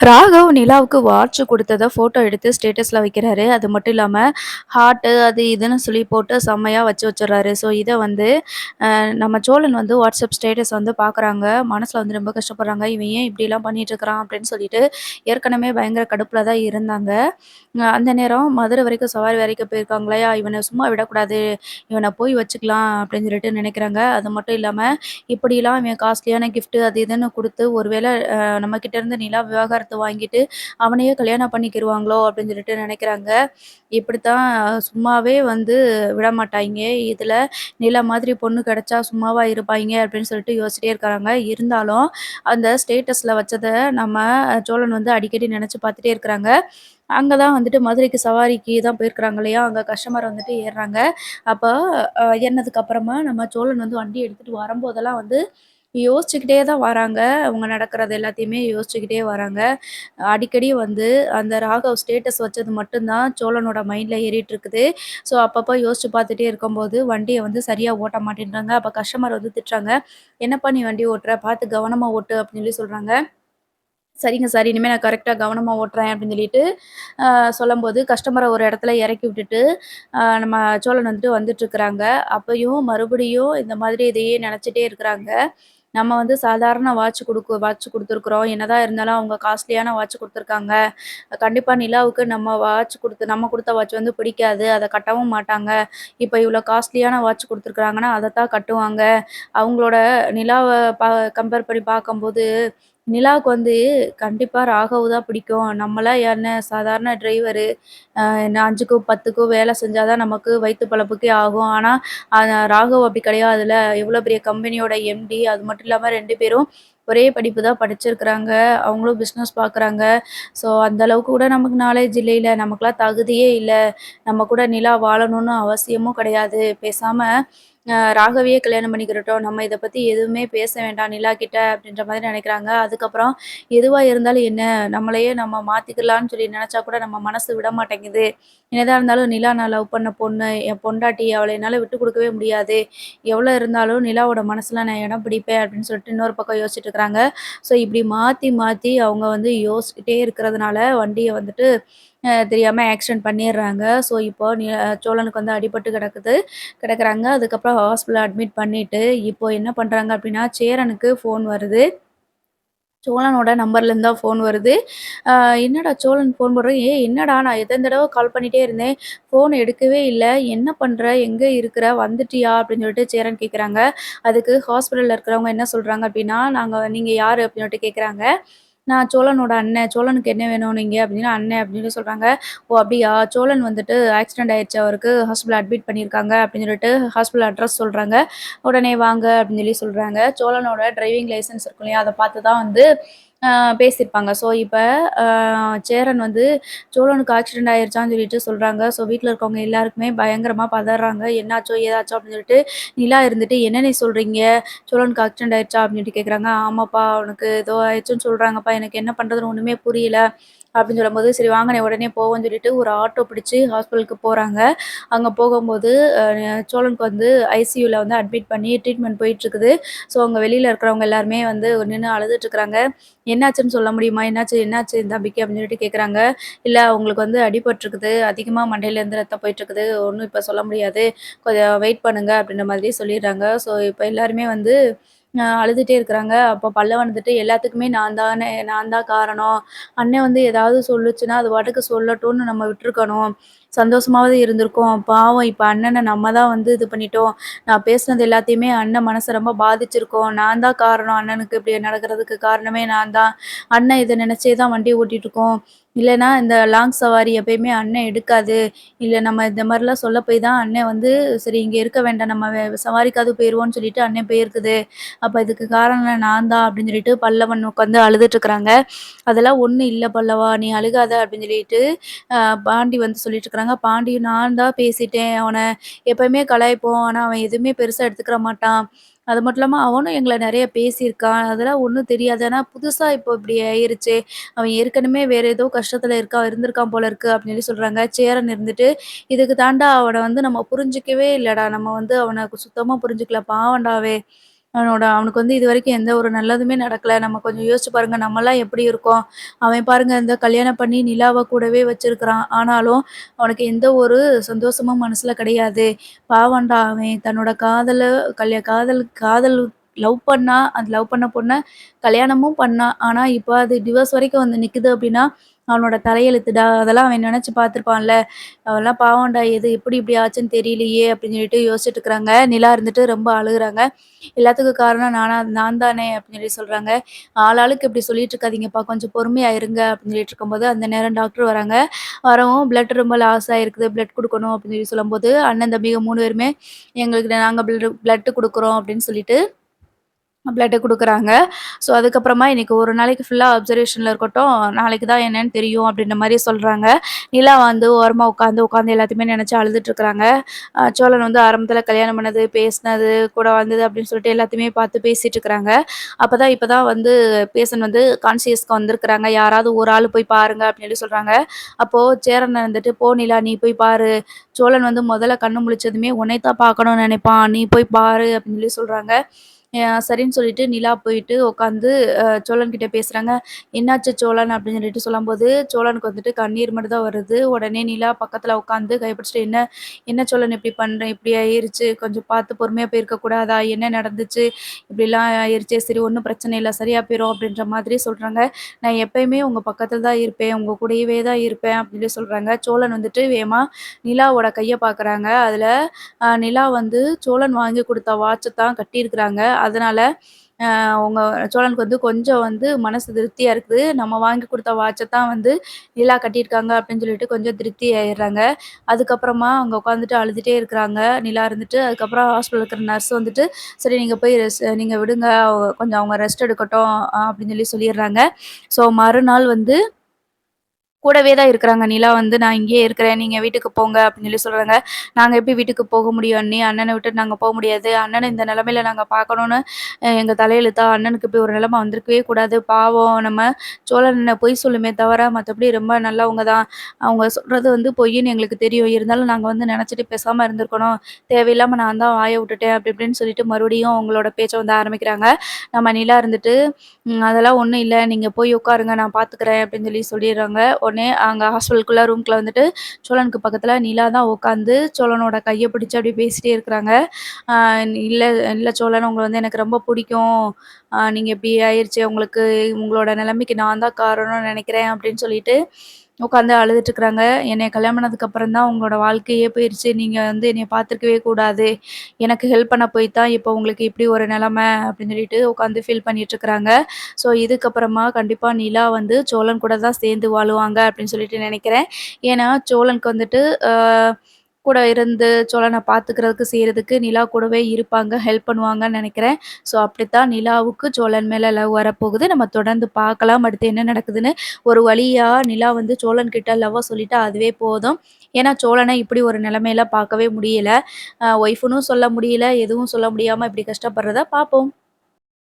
ராகவ் நிலாவுக்கு watch குடுத்தத photo எடுத்து ஸ்டேட்டஸ்ல வைக்கிறாரு. அது மட்டும் இல்லாம, ஹார்ட்டு அது இதுன்னு சொல்லி போட்டு செம்மையா வச்சுர்றாரு. ஸோ, இத வந்து நம்ம சோழன் வந்து வாட்ஸ்அப் ஸ்டேட்டஸ் வந்து பார்க்குறாங்க. மனசுல வந்து ரொம்ப கஷ்டப்படுறாங்க. இவன் ஏன் இப்படிலாம் பண்ணிட்டுருக்கான் அப்படின்னு சொல்லிட்டு, ஏற்கனவே பயங்கர கடுப்புல தான் இருந்தாங்க. அந்த நேரம் மதுரை வரைக்கும் சவாரி வரைக்கும் போயிருக்காங்களையா, இவன சும்மா விடக்கூடாது. இவன போய் வச்சுக்கலாம் அப்படின்னு சொல்லிட்டு நினைக்கிறாங்க. அது மட்டும் இல்லாம, இப்படிலாம் இவன் காஸ்ட்லியான கிஃப்ட் அது இதுன்னு குடுத்து, ஒரு வேள நம்மகிட்ட இருந்து நிலா விவாகரத்து வாங்கிட்டு, அவனையே கல்யாணம் பண்ணிக்கிருவாங்களோ அப்படின்னு சொல்லிட்டு நெனைக்கிறாங்க. இப்படித்தான் சும்மாவே வந்து விடமாட்டாய்ங்க. இதுல நிலா மாதிரி பொண்ணு கிடைச்சா சும்மாவா இருப்பாய்ங்க அப்படின்னு சொல்லிட்டு யோசிச்சிட்டே இருக்காங்க. இருந்தாலும் அந்த ஸ்டேட்டஸ்ல வச்சத நம்ம சோழன் வந்து அடிக்கடி நெனச்சு பார்த்துட்டே இருக்கிறாங்க. அங்க தான் வந்துட்டு மதுரைக்கு சவாரிக்கு தான் போயிருக்கிறாங்க இல்லையா? அங்க கஸ்டமர் வந்துட்டு ஏறுறாங்க. அப்ப ஏறுனதுக்கு அப்புறமா நம்ம சோழன் வந்து வண்டி எடுத்துட்டு வரும்போதெல்லாம் வந்து யோசிச்சுக்கிட்டே தான் வராங்க. அவங்க நடக்கிறது எல்லாத்தையுமே யோசிச்சுக்கிட்டே வராங்க. அடிக்கடி வந்து அந்த ராகவ் ஸ்டேட்டஸ் வச்சது மட்டும் தான் சோழனோட மைண்ட்ல ஏறிட்டு இருக்குது. ஸோ, அப்பப்போ யோசிச்சு பார்த்துட்டே இருக்கும்போது வண்டிய வந்து சரியா ஓட்ட மாட்டேன்றாங்க. அப்ப கஸ்டமர் வந்து திட்டுறாங்க. "என்னப்பா நீ வண்டி ஓட்டுற? பார்த்து கவனமா ஓட்டு" அப்படின்னு சொல்லி சொல்றாங்க. "சரிங்க சார். இனிமே நான் கரெக்ட்டா கவனமா ஓட்டுறேன்" அப்படின்னு சொல்லிட்டு சொல்லும்போது கஸ்டமர ஒரு இடத்துல இறக்கி விட்டுட்டு, நம்ம சோழன் வந்துட்டு வந்துட்டுருக்குறாங்க. அப்பயும் மறுபடியும் இந்த மாதிரி இதையே நினச்சிட்டே இருக்கிறாங்க. நம்ம வந்து சாதாரண வாட்ச் குடுத்துருக்குறோம். என்னதான் இருந்தாலும் அவங்க காஸ்ட்லியான வாட்ச் குடுத்துருக்காங்க. கண்டிப்பா நிலாவுக்கு நம்ம குடுத்த வாட்ச் வந்து பிடிக்காது. அத கட்டவும் மாட்டாங்க. இப்ப இவ்ளோ காஸ்ட்லியான வாட்ச் குடுத்துருக்காங்கன்னா, அதத்தான் கட்டுவாங்க. அவங்களோட நிலாவ ப கம்பேர் பண்ணி பார்க்கும்போது, நிலாவுக்கு வந்து கண்டிப்பா ராகவ் தான் பிடிக்கும். நம்மலாம் என்ன சாதாரண டிரைவரு. என்ன 5க்கோ 10க்கோ வேலை செஞ்சா தான் நமக்கு வயித்து பொழப்புக்கே ஆகும். ஆனா, ராகவ் அப்படி கிடையாதுல்ல. எவ்வளோ பெரிய கம்பெனியோட எம்டி. அது மட்டும் இல்லாம 2 பேரும் ஒரே படிப்பு தான் படிச்சிருக்கிறாங்க. அவங்களும் பிசினஸ் பார்க்குறாங்க. ஸோ, அந்த அளவுக்கு கூட நமக்கு நாலேட்ஜ் இல்லைல. நமக்கெல்லாம் தகுதியே இல்ல. நம்ம கூட நிலா வாழணும்னு அவசியமும் கிடையாது. பேசாம ராகவையே கல்யாணம் பண்ணிக்கிறட்டும். நம்ம இத பத்தி எதுவுமே பேச வேண்டாம் நிலா கிட்ட அப்படின்ற மாதிரி நினைக்கிறாங்க. அதுக்கப்புறம் எதுவா இருந்தாலும் என்ன, நம்மளையே நம்ம மாத்திக்கலான்னு சொல்லி நெனச்சா கூட நம்ம மனசு விட மாட்டேங்குது. என்னதான் இருந்தாலும் நிலா நான் லவ் பண்ண பொண்ணு, என் பொண்டாட்டி அவள என்னால விட்டு குடுக்கவே முடியாது. எவ்வளோ இருந்தாலும் நிலாவோட மனசுல நான் இடம் பிடிப்பேன் அப்படின்னு சொல்லிட்டு இன்னொரு பக்கம் யோசிச்சுட்டு இருக்கிறாங்க. ஸோ இப்படி மாத்தி மாத்தி அவங்க வந்து யோசிச்சுக்கிட்டே இருக்கிறதுனால வண்டிய வந்துட்டு தெரியாம ஆக்சிடென்ட் பண்ணிடுறாங்க. ஸோ இப்போ சோழனுக்கு வந்து அடிபட்டு கிடக்குறாங்க. அதுக்கப்புறம் ஹாஸ்பிட்டல்ல அட்மிட் பண்ணிட்டு, இப்போ என்ன பண்றாங்க அப்படின்னா, சேரனுக்கு ஃபோன் வருது. சோழனோட நம்பர்லேருந்து தான் ஃபோன் வருது. அ என்னடா சோழன் ஃபோன் போடுறான். "ஏய் என்னடா நான் எத்தன தடவ கால் பண்ணிட்டே இருந்தேன். ஃபோன் எடுக்கவே இல்ல. என்ன பண்ற? எங்க இருக்கிற? வந்துட்டியா?" அப்படின்னு சொல்லிட்டு சேரன் கேட்குறாங்க. அதுக்கு ஹாஸ்பிட்டல்ல இருக்கிறவங்க என்ன சொல்றாங்க அப்படின்னா, "நீங்க யாரு?" அப்படின்னு சொல்லிட்டு கேட்குறாங்க. "நான் சோழனோட அண்ணன். சோழனுக்கு என்ன வேணும் நீங்க?" அப்படின்னு "அண்ணன்" அப்படின்னு சொல்றாங்க. "ஓ! அப்படியா? சோழன் வந்துட்டு ஆக்சிடென்ட் ஆயிடுச்சு அவருக்கு. ஹாஸ்பிட்டல்ல அட்மிட் பண்ணியிருக்காங்க." அப்படின்னு சொல்லிட்டு ஹாஸ்பிட்டல் அட்ரஸ் சொல்றாங்க. "உடனே வாங்க" அப்படின்னு சொல்றாங்க. சோழனோட டிரைவிங் லைசென்ஸ் இருக்கும் இல்லையா? அத பார்த்து தான் வந்து அ பேசியிருப்பாங்க. ஸோ, இப்ப அ சேரன் வந்து சோழனுக்கு ஆக்சிடென்ட் ஆயிருச்சான்னு சொல்லிட்டு சொல்றாங்க. ஸோ, வீட்ல இருக்கவங்க எல்லாருக்குமே பயங்கரமா பதர்றாங்க. "என்னாச்சோ? ஏதாச்சோ?" அப்படின்னு சொல்லிட்டு நிலா இருந்துட்டு, "என்ன நீ சொல்றீங்க? சோழனுக்கு ஆக்சிடென்ட் ஆயிருச்சா?" அப்படின்னு சொல்லிட்டு கேட்குறாங்க. "ஆமாப்பா, அவனுக்கு ஏதோ ஆயிடுச்சுன்னு சொல்றாங்கப்பா. எனக்கு என்ன பண்றதுன்னு ஒண்ணுமே புரியல." அப்படின்னு சொல்லும்போது, "சரி வாங்கண்ணே உடனே போவோம்ன்னு" சொல்லிட்டு ஒரு ஆட்டோ பிடிச்சு ஹாஸ்பிட்டலுக்கு போறாங்க. அங்க போகும்போது சோழனுக்கு வந்து ஐசியூல வந்து அட்மிட் பண்ணி ட்ரீட்மெண்ட் போயிட்டுருக்குது. ஸோ, அங்க வெளியில இருக்கிறவங்க எல்லாருமே வந்து நின்னு அழுதுட்டுருக்காங்க. "என்னாச்சுன்னு சொல்ல முடியுமா? என்னாச்சு என்னாச்சு என் தம்பிக்கு?" அப்படின்னு சொல்லிட்டு கேட்குறாங்க. "இல்ல அவங்களுக்கு வந்து அடிபட்டுருக்குது. அதிகமா மண்டையிலேருந்து ரத்தம் போயிட்டுருக்குது. ஒண்ணும் இப்ப சொல்ல முடியாது. கொஞ்சம் வெயிட் பண்ணுங்க." அப்படின்ற மாதிரி சொல்லிடுறாங்க. ஸோ, இப்ப எல்லாருமே வந்து அழுதுட்டே இருக்கிறாங்க. அப்போ பல்லவன் வந்துட்டு, "எல்லாத்துக்குமே நான் தான் காரணம். அண்ணன் வந்து ஏதாவது சொல்லுச்சுன்னா, அது பாட்டுக்கு சொல்லட்டும்னு நம்ம விட்டுருக்கணும். சந்தோஷமாவது இருந்திருக்கும். பாவம் இப்ப அண்ணன நம்ம தான் வந்து இது பண்ணிட்டோம். நான் பேசினது எல்லாத்தையுமே அண்ணன் மனச ரொம்ப பாதிச்சிருக்கும். நான் தான் காரணம் அண்ணனுக்கு இப்படி நடக்கிறதுக்கு காரணமே நான் தான். அண்ணன் இத நினைச்சே தான் வண்டி ஓட்டிட்டுருக்கோம். இல்லன்னா இந்த லாங் சவாரி எப்பயுமே அண்ணன் எடுக்காது. இல்ல நம்ம இந்த மாரிலாம் சொல்ல போய் தான் அண்ணன் வந்து சரி இங்க இருக்க வேண்டாம். நம்ம சவாரிக்காவது போயிருவோம்ன்னு சொல்லிட்டு அண்ணன் போயிருக்குது. அப்ப இதுக்கு காரணம் நான் தான்" அப்படின்னு சொல்லிட்டு பல்லவன் உட்காந்து அழுதுட்டுருக்காங்க. "அதெல்லாம் ஒண்ணும் இல்ல பல்லவா! நீ அழுகாத" அப்படின்னு சொல்லிட்டு அ பாண்டி வந்து சொல்லிட்டுருக்காங்க. பாண்டியும் "நான் தான் பேசிட்டேன். அவன எப்பவுமே கலாய்ப்போம். ஆனா, அவன் எதுவுமே பெருசா எடுத்துக்கிற மாட்டான். அது மட்டும் இல்லாம அவனும் எங்கள நெறைய பேசியிருக்கான். அதெல்லாம் ஒண்ணும் தெரியாது. ஆனா, புதுசா இப்போ இப்படி ஆயிருச்சே! அவன் ஏற்கனவே வேற ஏதோ கஷ்டத்துல இருந்திருக்கான் போல இருக்கு" அப்படின்னு சொல்றாங்க. சேரன் இருந்துட்டு, "இதுக்கு தான்டா அவன வந்து நம்ம புரிஞ்சுக்கவே இல்லடா. நம்ம வந்து அவன சுத்தமா புரிஞ்சுக்கல. பாவம்டா அவன். அவனுக்கு வந்து இதுவரைக்கும் எந்த ஒரு நல்லதுமே நடக்கல. நம்ம கொஞ்சம் யோசிச்சு பாருங்க, நம்மலாம் எப்படி இருக்கோம்? அவன் பாருங்க இந்த கல்யாணம் பண்ணி நிலாவ கூடவே வச்சிருக்கிறான். ஆனாலும் அவனுக்கு எந்த ஒரு சந்தோஷமும் மனசுல கிடையாது. பாவம்டா அவன் தன்னோட காதல காதல் காதல் லவ் பண்ணா, அந்த லவ் பண்ண பொண்ண கல்யாணமும் பண்ணான். ஆனா, இப்ப அது டிவோர்ஸ் வரைக்கும் வந்து நிக்குது அப்படின்னா, அவனோட தலையெழுத்துடா. அதெல்லாம் அவன் நெனச்சு பார்த்துருப்பான்ல. அவன்லாம் பாவம்டா! எது எப்படி இப்படி ஆச்சுன்னு தெரியலையே! அப்படின்னு சொல்லிட்டு யோசிச்சுட்டு இருக்கிறாங்க. நிலா இருந்துட்டு ரொம்ப அழுகுறாங்க. எல்லாத்துக்கும் காரணம் நான் தானே அப்படின்னு சொல்லி சொல்றாங்க. ஆளாளுக்கு இப்படி சொல்லிட்டு இருக்காதீங்கப்பா, கொஞ்சம் பொறுமையா இருங்க அப்படின்னு சொல்லிட்டு இருக்கும்போது, அந்த நேரம் டாக்டர் வராங்க. வரவும் பிளட் ரொம்ப லாஸ் ஆயிருக்குது. பிளட் குடுக்கணும் அப்படின்னு சொல்லி சொல்லும்போது, அண்ணன், தம்பிங்க 3 பேருமே எங்களுக்கு நாங்க பிளட் குடுக்குறோம் அப்படின்னு சொல்லிட்டு பிளட் குடுக்குறாங்க. ஸோ, அதுக்கப்புறமா இன்னைக்கு ஒரு நாளைக்கு ஃபுல்லா அப்சர்வேஷன்ல இருக்கட்டும். நாளைக்கு தான் என்னன்னு தெரியும் அப்படின்ற மாரி சொல்றாங்க. நிலா வந்து ஓரமா உட்காந்து எல்லாத்தையுமே நெனச்சு அழுதுட்டு இருக்கிறாங்க. சோழன் வந்து ஆரம்பத்தில கல்யாணம் பண்ணது, பேசினது, கூட வாழ்ந்தது அப்படின்னு சொல்லிட்டு எல்லாத்தையுமே பார்த்து பேசிட்டு இருக்கிறாங்க. இப்பதான் வந்து பேஷண்ட் வந்து கான்ஷியஸ்க்கு வந்திருக்கிறாங்க. யாராவது ஒரு ஆள் போய் பாருங்க அப்படின்னு சொல்லி சொல்றாங்க. அப்போ சேரன் வந்துட்டு, "போ நிலா நீ போய் பாரு. சோழன் வந்து முதல்ல கண்ணு முழிச்சதுமே உன்னைய தான் பார்க்கணும்னு நெனைப்பான். நீ போய் பாரு" அப்படின்னு சொல்லி சொல்றாங்க. சரின்னு சொல்லிட்டு நிலா போயிட்டு உட்காந்து சோழன் கிட்ட பேசுறாங்க. "என்னாச்சு சோழன்?" அப்படின்னு சொல்லிட்டு சொல்லும்போது, சோழனுக்கு வந்துட்டு கண்ணீர் மட்டும் தான் வருது. உடனே நிலா பக்கத்துல உட்காந்து கைப்பிடிச்சுட்டு, "என்ன என்ன சோழன் இப்படி பண்ற? இப்படி ஆயிருச்சு. கொஞ்சம் பார்த்து பொறுமையா போயிருக்க கூடாதா? என்ன நடந்துச்சு? இப்படிலாம் ஆயிருச்சே. சரி ஒண்ணும் பிரச்சனை இல்ல. சரியா போயிரும்." அப்படின்ற மாதிரி சொல்றாங்க. "நான் எப்பயுமே உங்க பக்கத்துல தான் இருப்பேன். உங்க கூடவே தான் இருப்பேன்." அப்படின்னு சொல்றாங்க. சோழன் வந்துட்டு வேகமா நிலாவோட கைய பார்க்குறாங்க. அதுல நிலா வந்து சோழன் வாங்கி குடுத்த வாட்ச தான் கட்டியிருக்கிறாங்க. அதனால உங்க சோழனுக்கு வந்து கொஞ்சம் வந்து மனசு திருப்தியா இருக்குது. நம்ம வாங்கி குடுத்த வாட்ச தான் வந்து நிலா கட்டியிருக்காங்க அப்படின்னு சொல்லிட்டு கொஞ்சம் திருப்தி ஆயிடுறாங்க. அதுக்கப்புறமா அங்க உட்காந்துட்டு அழுதுட்டே இருக்கிறாங்க. நிலா இருந்துட்டு, அதுக்கப்புறம் ஹாஸ்பிட்டல்ல இருக்கிற நர்ஸ் வந்துட்டு, "சரி நீங்க போய் நீங்க விடுங்க. கொஞ்சம் அவங்க ரெஸ்ட் எடுக்கட்டும்" அப்படின்னு சொல்லிடுறாங்க. ஸோ மறுநாள் வந்து கூடவே தான் இருக்கிறாங்க. நிலா வந்து "நான் இங்கேயே இருக்கிறேன். நீங்க வீட்டுக்கு போங்க" அப்படின்னு சொல்றாங்க. "நாங்க எப்படி வீட்டுக்கு போக முடியும் அண்ணி? அண்ணன விட்டுட்டு நாங்க முடியாது. அண்ணன இந்த நிலைமையில நாங்க பார்க்கணும்னு எங்க தலையெழுத்தா? அண்ணனுக்கு இப்படி ஒரு நிலைமை வந்திருக்கவே கூடாது. பாவம் நம்ம சோழன் பொய் சொல்லுமே தவிர மத்தபடி ரொம்ப நல்லவங்க தான். அவங்க சொல்றது வந்து பொய்ன்னு எங்களுக்கு தெரியும். இருந்தாலும் நாங்க வந்து நினைச்சுட்டு பேசாம இருந்திருக்கணும். தேவையில்லாம நான் தான் வாய விட்டுட்டேன்" அப்படி இப்படின்னு சொல்லிட்டு மறுபடியும் அவங்களோட பேச்ச வந்து ஆரம்பிக்கிறாங்க. நம்ம நிலா இருந்துட்டு அதெல்லாம் ஒண்ணும் இல்ல. நீங்க போய் உட்காருங்க. நான் பார்த்துக்கிறேன் அப்படின்னு சொல்லிடுறாங்க. உடனே அங்க ஹாஸ்பிட்டலுக்குள்ள ரூம்குள்ள வந்துட்டு சோழனுக்கு பக்கத்துல நிலா தான் உட்காந்து சோழனோட கைய பிடிச்சு அப்படியே பேசிட்டே இருக்கிறாங்க. "ஆ இல்ல இல்ல சோழன் உங்கள வந்து எனக்கு ரொம்ப பிடிக்கும். நீங்க இப்படி ஆயிருச்சு. உங்களோட நிலைமைக்கு நான் தான் காரணம்னு நினைக்கிறேன்" அப்படின்னு சொல்லிட்டு உட்காந்து அழுதுட்டு இருக்கிறாங்க. "என்னைய கல்யாணம் பண்ணதுக்கு அப்புறம் தான் உங்களோட வாழ்க்கையே போயிருச்சு. நீங்க வந்து என்னைய பார்த்துருக்கவே கூடாது. எனக்கு ஹெல்ப் பண்ண போய் தான் இப்போ உங்களுக்கு இப்படி ஒரு நிலைமை" அப்படின்னு சொல்லிட்டு உட்காந்து ஃபீல் பண்ணிட்டு இருக்கிறாங்க. ஸோ இதுக்கப்புறமா கண்டிப்பா நிலா வந்து சோழன் கூட தான் சேர்ந்து வாழுவாங்க அப்படின்னு சொல்லிட்டு நினைக்கிறேன். ஏன்னா சோழனுக்கு வந்துட்டு கூட இருந்து சோழன பார்த்துக்கிறதுக்கு, செய்றதுக்கு நிலா கூடவே இருப்பாங்க, ஹெல்ப் பண்ணுவாங்கன்னு நெனைக்கிறேன். ஸோ அப்படித்தான் நிலாவுக்கு சோழன் மேல லவ் வரப்போகுது. நம்ம தொடர்ந்து பார்க்கலாம். அடுத்து என்ன நடக்குதுன்னு. ஒரு வழியா நிலா வந்து சோழன் கிட்ட லவ்வ சொல்லிட்டா அதுவே போதும். ஏன்னா சோழன இப்படி ஒரு நிலைமையில பார்க்கவே முடியல. ஒய்ஃப்ன்னும் சொல்ல முடியல, எதுவும் சொல்ல முடியாம இப்படி கஷ்டப்படுறத பார்ப்போம்.